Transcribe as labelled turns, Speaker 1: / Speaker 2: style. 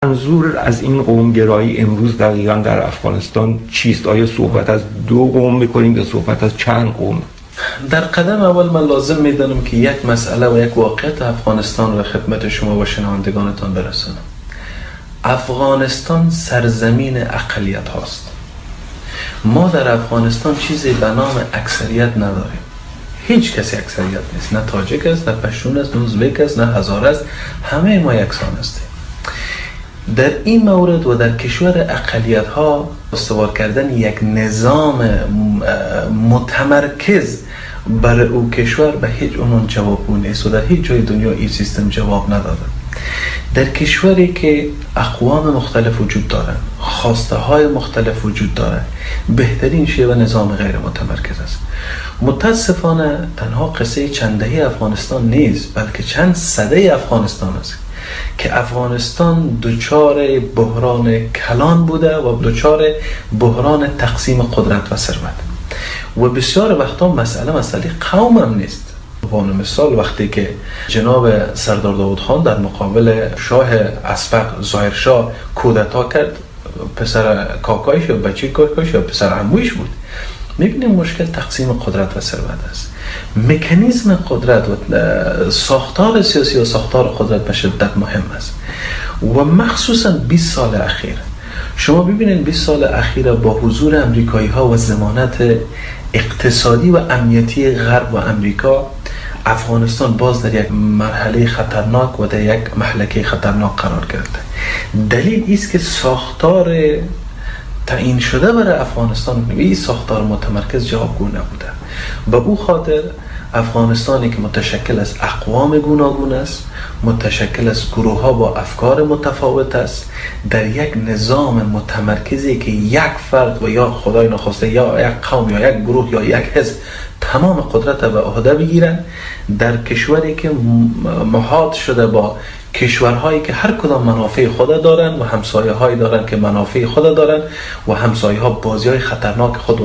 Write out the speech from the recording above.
Speaker 1: منظور از این قومگرایی امروز دقیقا در افغانستان چیست؟ آیا صحبت از دو قوم میکنیم یا صحبت از چند قوم؟
Speaker 2: در قدم اول من لازم میدانم که یک مسئله و یک واقعیت افغانستان را خدمت شما و شنوندگانتان برسانم. افغانستان سرزمین اقلیت هاست. ما در افغانستان چیزی به نام اکثریت نداریم. هیچ کسی اکثریت نیست. نه تاجیک است، نه پشتون است، نه ازبک است، نه هزاره است. همه ما یکسان هستیم. در این مورد و در کشور اقلیت ها استوار کردن یک نظام متمرکز بر او کشور به هیچ عنوان جوابگو نیست و در هیچ جای دنیا این سیستم جواب نداده. در کشوری که اقوام مختلف وجود دارند، خواسته های مختلف وجود دارند، بهترین شیوه نظام غیر متمرکز است. متاسفانه تنها قصه چند دهه افغانستان نیست، بلکه چند سده افغانستان است که افغانستان دچار بحران کلان بوده و دچار بحران تقسیم قدرت و ثروت و بسیار وقتا مسئله قوم هم نیست. به مثال وقتی که جناب سردار داود خان در مقابل شاه اسبق ظاهرشاه کودتا کرد، پسر کاکایش یا بچه کاکایش یا پسر عمویش بود، میبینیم مشکل تقسیم قدرت و ثروت است. مکانیزم قدرت و ساختار سیاسی و ساختار قدرت به شدت مهم است و مخصوصا 20 سال اخیر شما ببینید 20 سال اخیر با حضور امریکایی ها و ضمانت اقتصادی و امنیتی غرب و امریکا، افغانستان باز در یک مرحله خطرناک و در یک مهلکه خطرناک قرار گرفته. دلیل است که ساختار تعیین شده برای افغانستان این ساختار متمرکز جوابگو نبوده. به او خاطر افغانستانی که متشکل از اقوام گوناگون است، متشکل از گروه ها با افکار متفاوت است، در یک نظام متمرکزی که یک فرد و یا خدای نخواسته یا یک قوم یا یک گروه یا یک حزب تمام قدرت به عهده بگیرن، در کشوری که محاط شده با کشورهایی که هر کدام منافع خود دارن و همسایه هایی دارن که منافع خود دارن و همسایه ها بازی های خطرناک خود